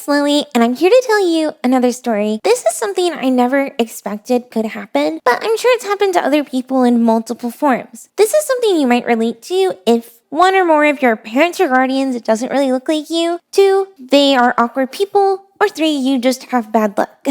it's Lily, and I'm here to tell you another story. This is something I never expected could happen, but I'm sure it's happened to other people in multiple forms. This is something you might relate to if one or more of your parents or guardians doesn't really look like you, 2, they are awkward people, or 3, you just have bad luck.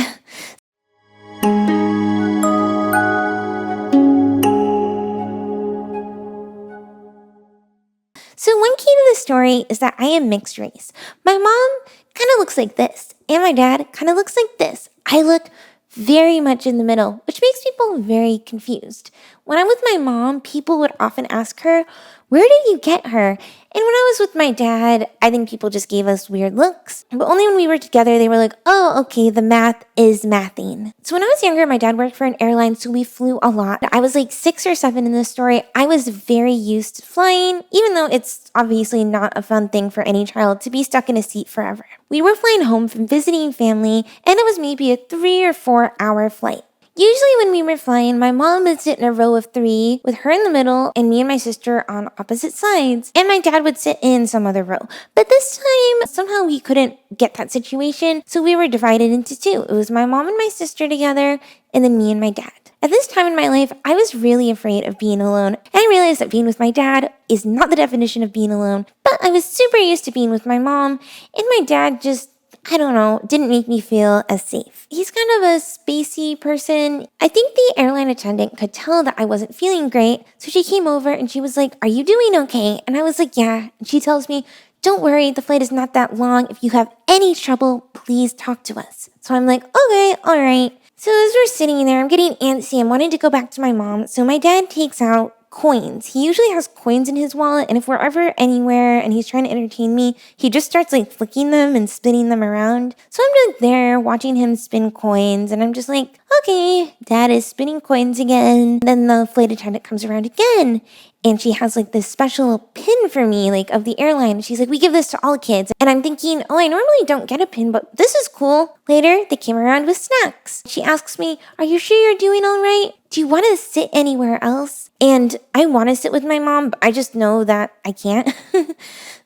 So one key to the story is that I am mixed race. My mom kind of looks like this, and my dad kind of looks like this. I look very much in the middle, which makes people very confused. When I'm with my mom, people would often ask her, "Where did you get her?" And when I was with my dad, I think people just gave us weird looks. But only when we were together, they were like, "Oh, okay, the math is mathing." So when I was younger, my dad worked for an airline, so we flew a lot. I was like 6 or 7 in this story. I was very used to flying, even though it's obviously not a fun thing for any child to be stuck in a seat forever. We were flying home from visiting family, and it was maybe a 3 or 4 hour flight. Usually when we were flying, my mom would sit in a row of 3 with her in the middle and me and my sister on opposite sides, and my dad would sit in some other row. But this time, somehow we couldn't get that situation, so we were divided into 2. It was my mom and my sister together, and then me and my dad. At this time in my life, I was really afraid of being alone. I realized that being with my dad is not the definition of being alone, but I was super used to being with my mom, and my dad just, I don't know, didn't make me feel as safe. He's kind of a spacey person. I think the airline attendant could tell that I wasn't feeling great, so she came over and she was like, "Are you doing okay?" And I was like, "Yeah." And she tells me, "Don't worry, the flight is not that long. If you have any trouble, please talk to us." So I'm like, "Okay, all right." So as we're sitting there, I'm getting antsy. I'm wanting to go back to my mom. So my dad takes out coins. He usually has coins in his wallet, and if we're ever anywhere and he's trying to entertain me, he just starts like flicking them and spinning them around. So I'm just there watching him spin coins, and I'm just like, okay, Dad is spinning coins again. Then the flight attendant comes around again, and she has like this special pin for me, like of the airline. She's like, "We give this to all kids." And I'm thinking, oh, I normally don't get a pin, but this is cool. Later, they came around with snacks. She asks me, "Are you sure you're doing all right? Do you want to sit anywhere else?" And I want to sit with my mom, but I just know that I can't.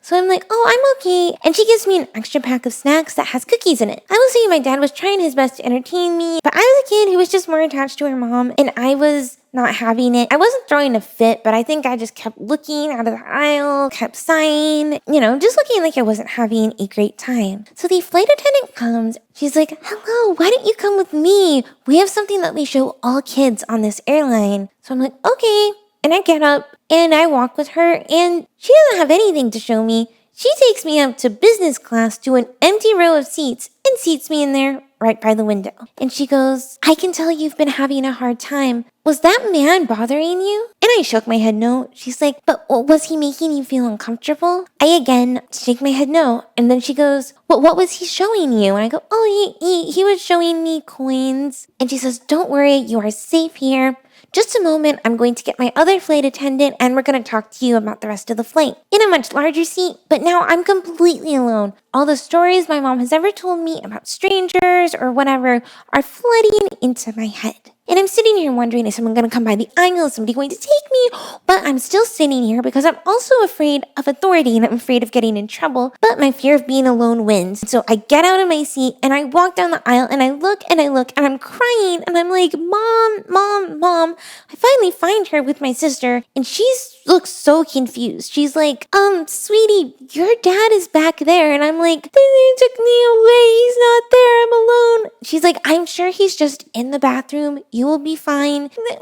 So I'm like, "Oh, I'm okay." And she gives me an extra pack of snacks that has cookies in it. I will say my dad was trying his best to entertain me, but I was a kid who was just more attached to her mom, and I was not having it. I wasn't throwing a fit, but I think I just kept looking out of the aisle, kept sighing, just looking like I wasn't having a great time. So the flight attendant comes. She's like, "Hello, why don't you come with me? We have something that we show all kids on this airline." So I'm like, "Okay." And I get up and I walk with her, and she doesn't have anything to show me. She takes me up to business class to an empty row of seats and seats me in there right by the window. And she goes, "I can tell you've been having a hard time. Was that man bothering you?" And I shook my head no. She's like, "But was he making you feel uncomfortable?" I again shake my head no. And then she goes, "Well, what was he showing you?" And I go, "Oh, he was showing me coins." And she says, "Don't worry, you are safe here. Just a moment, I'm going to get my other flight attendant, and we're going to talk to you about the rest of the flight." In a much larger seat, but now I'm completely alone. All the stories my mom has ever told me about strangers or whatever are flooding into my head. And I'm sitting here wondering, is someone going to come by the aisle? Is somebody going to take me? But I'm still sitting here because I'm also afraid of authority, and I'm afraid of getting in trouble. But my fear of being alone wins. So I get out of my seat and I walk down the aisle, and I look and I look and I'm crying, and I'm like, "Mom, Mom, Mom." I finally find her with my sister, and she looks so confused. She's like, "Sweetie, your dad is back there." And I'm like, "They took me away. He's not there. I'm alone." She's like, "I'm sure he's just in the bathroom. You will be fine." I'm like,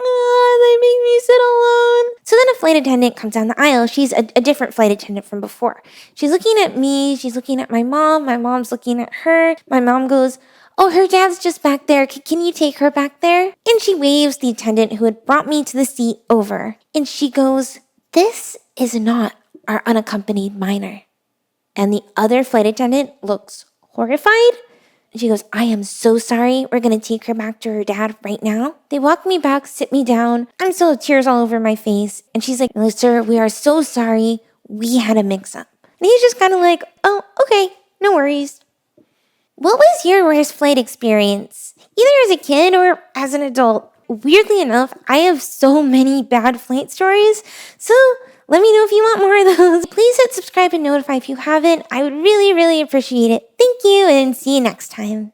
they make me sit alone. So then a flight attendant comes down the aisle. She's a different flight attendant from before. She's looking at me. She's looking at my mom. My mom's looking at her. My mom goes, "Oh, her dad's just back there. Can you take her back there?" And she waves the attendant who had brought me to the seat over. And she goes, "This is not our unaccompanied minor." And the other flight attendant looks horrified. She goes, "I am so sorry. We're going to take her back to her dad right now." They walk me back, sit me down. I'm still with tears all over my face. And she's like, "Sir, we are so sorry. We had a mix-up." And he's just kind of like, "Oh, okay, no worries." What was your worst flight experience, either as a kid or as an adult? Weirdly enough, I have so many bad flight stories, so Let me know if you want more of those. Please hit subscribe and notify if you haven't. I would really, really appreciate it. Thank you, and see you next time.